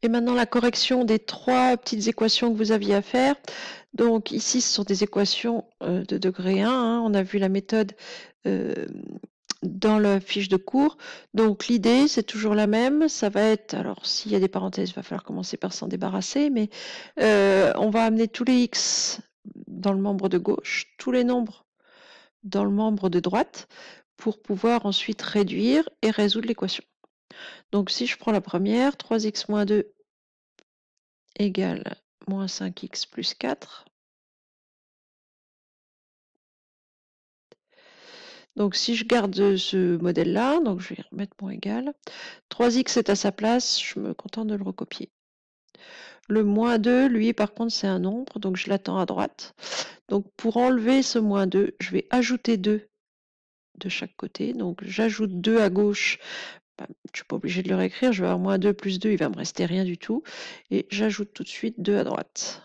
Et maintenant, la correction des 3 petites équations que vous aviez à faire. Donc ici, ce sont des équations de degré 1. Hein. On a vu la méthode dans la fiche de cours. Donc l'idée, c'est toujours la même. Ça va être, alors s'il y a des parenthèses, il va falloir commencer par s'en débarrasser, mais on va amener tous les x dans le membre de gauche, tous les nombres dans le membre de droite, pour pouvoir ensuite réduire et résoudre l'équation. Donc si je prends la première, 3x moins 2 égale moins 5x plus 4. Donc si je garde ce modèle-là, donc je vais remettre mon égal, 3x est à sa place, je me contente de le recopier. Le moins 2, lui, par contre, c'est un nombre, donc je l'attends à droite. Donc pour enlever ce moins 2, je vais ajouter 2 de chaque côté. Donc j'ajoute 2 à gauche. Je ne suis pas obligée de le réécrire, je vais avoir moins 2 plus 2, il va me rester rien du tout. Et j'ajoute tout de suite 2 à droite.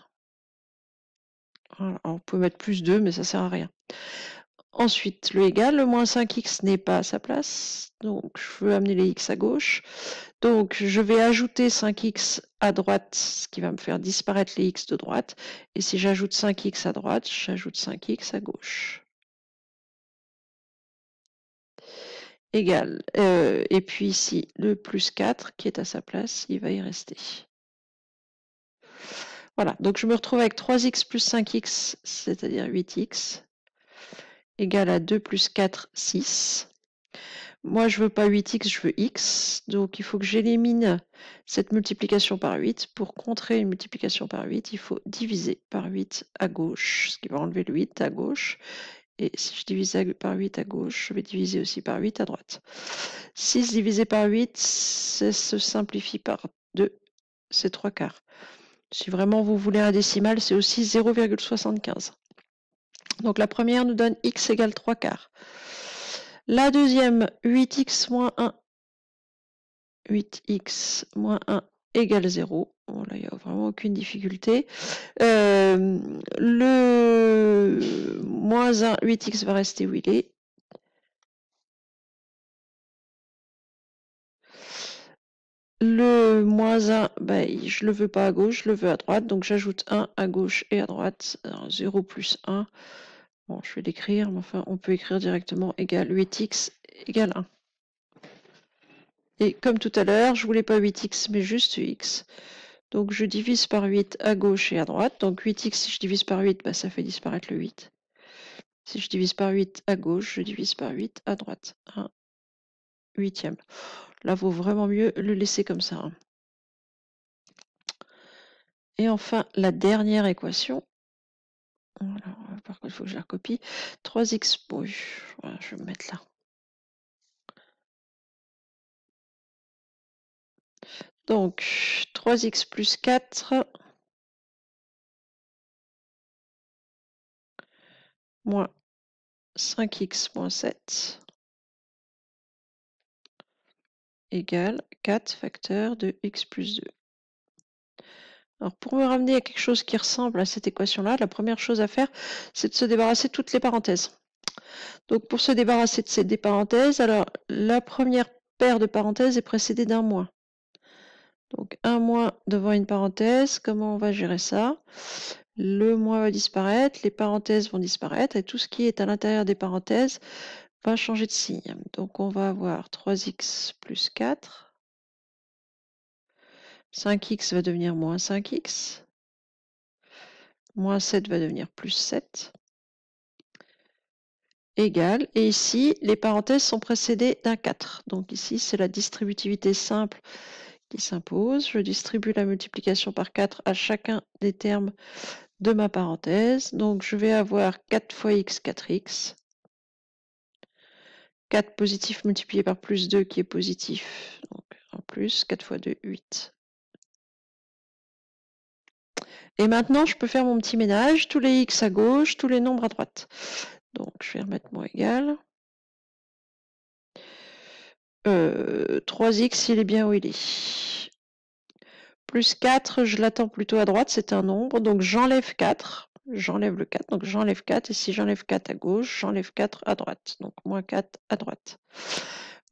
Voilà. Alors, on peut mettre plus 2, mais ça ne sert à rien. Ensuite, le égal, le moins 5x n'est pas à sa place, donc je veux amener les x à gauche. Donc je vais ajouter 5x à droite, ce qui va me faire disparaître les x de droite. Et si j'ajoute 5x à droite, j'ajoute 5x à gauche. Égal. Et puis ici, le plus 4 qui est à sa place, il va y rester. Voilà, donc je me retrouve avec 3x plus 5x, c'est-à-dire 8x, égale à 2 plus 4, 6. Moi, je veux pas 8x, je veux x. Donc, il faut que j'élimine cette multiplication par 8. Pour contrer une multiplication par 8, il faut diviser par 8 à gauche, ce qui va enlever le 8 à gauche. Et si je divise par 8 à gauche, je vais diviser aussi par 8 à droite. 6 divisé par 8, ça se simplifie par 2, c'est 3 quarts. Si vraiment vous voulez un décimal, c'est aussi 0,75. Donc la première nous donne x égale 3 quarts. La deuxième, 8x moins 1. 8x moins 1 égale 0. Bon, là, il n'y a vraiment aucune difficulté. Le moins 1, 8x va rester où il est. Le moins 1, je ne le veux pas à gauche, je le veux à droite. Donc j'ajoute 1 à gauche et à droite. Alors, 0 plus 1. Bon, je vais l'écrire, mais enfin, on peut écrire directement égal 8x égale 1. Et comme tout à l'heure, je ne voulais pas 8x, mais juste x. Donc je divise par 8 à gauche et à droite. Donc 8x, si je divise par 8, ça fait disparaître le 8. Si je divise par 8 à gauche, je divise par 8 à droite. 1 huitième. Là, vaut vraiment mieux le laisser comme ça. Et enfin, la dernière équation. Alors, par contre, il faut que je la recopie. 3x, voilà, je vais me mettre là. Donc, 3x plus 4 moins 5x moins 7 égale 4 facteur de x plus 2. Alors, pour me ramener à quelque chose qui ressemble à cette équation-là, la première chose à faire, c'est de se débarrasser de toutes les parenthèses. Donc, pour se débarrasser de ces parenthèses, alors, la première paire de parenthèses est précédée d'un moins. Donc, un moins devant une parenthèse, comment on va gérer ça? Le moins va disparaître, les parenthèses vont disparaître, et tout ce qui est à l'intérieur des parenthèses va changer de signe. Donc, on va avoir 3x plus 4. 5x va devenir moins 5x. Moins 7 va devenir plus 7. Égale. Et ici, les parenthèses sont précédées d'un 4. Donc ici, c'est la distributivité simple qui s'impose. Je distribue la multiplication par 4 à chacun des termes de ma parenthèse. Donc je vais avoir 4 fois x, 4x. 4 positif multiplié par plus 2 qui est positif. Donc en plus, 4 fois 2, 8. Et maintenant, je peux faire mon petit ménage. Tous les x à gauche, tous les nombres à droite. Donc je vais remettre mon égal. 3x, il est bien où il est. Plus 4, je l'attends plutôt à droite, c'est un nombre, donc j'enlève 4. J'enlève le 4, donc j'enlève 4, et si j'enlève 4 à gauche, j'enlève 4 à droite. Donc moins 4 à droite.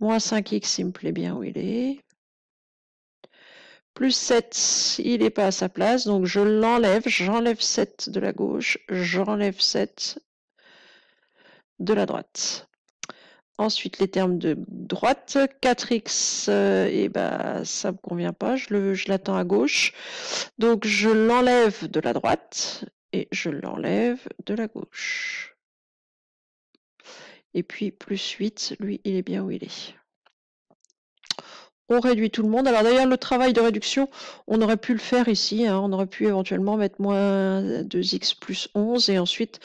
Moins 5x, il me plaît bien où il est. Plus 7, il n'est pas à sa place, donc je l'enlève. J'enlève 7 de la gauche, j'enlève 7 de la droite. Ensuite, les termes de droite, 4x, et ben, ça ne me convient pas, je l'attends à gauche. Donc, je l'enlève de la droite et je l'enlève de la gauche. Et puis, plus 8, lui, il est bien où il est. On réduit tout le monde. Alors d'ailleurs, le travail de réduction, on aurait pu le faire ici. Hein. On aurait pu éventuellement mettre moins 2x plus 11 et ensuite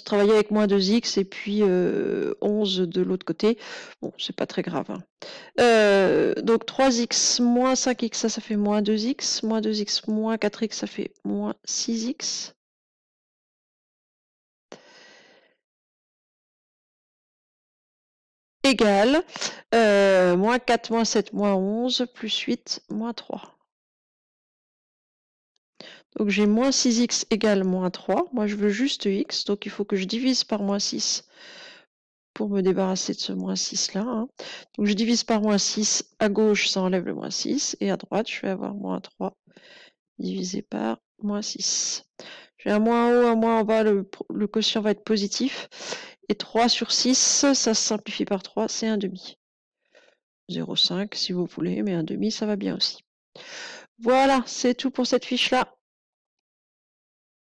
travailler avec moins 2x et puis 11 de l'autre côté. Bon, c'est pas très grave. Hein. Donc 3x moins 5x, ça fait moins 2x. Moins 2x moins 4x, ça fait moins 6x. Égal moins 4, moins 7, moins 11, plus 8, moins 3. Donc j'ai moins 6x égale moins 3. Moi, je veux juste x, donc il faut que je divise par moins 6 pour me débarrasser de ce moins 6 là. Hein. Donc je divise par moins 6. À gauche, ça enlève le moins 6. Et à droite, je vais avoir moins 3 divisé par moins 6. J'ai un moins en haut, un moins en bas. Le quotient va être positif. Et 3 sur 6, ça se simplifie par 3, c'est 1,5. 0,5 si vous voulez, mais 1,5, ça va bien aussi. Voilà, c'est tout pour cette fiche-là.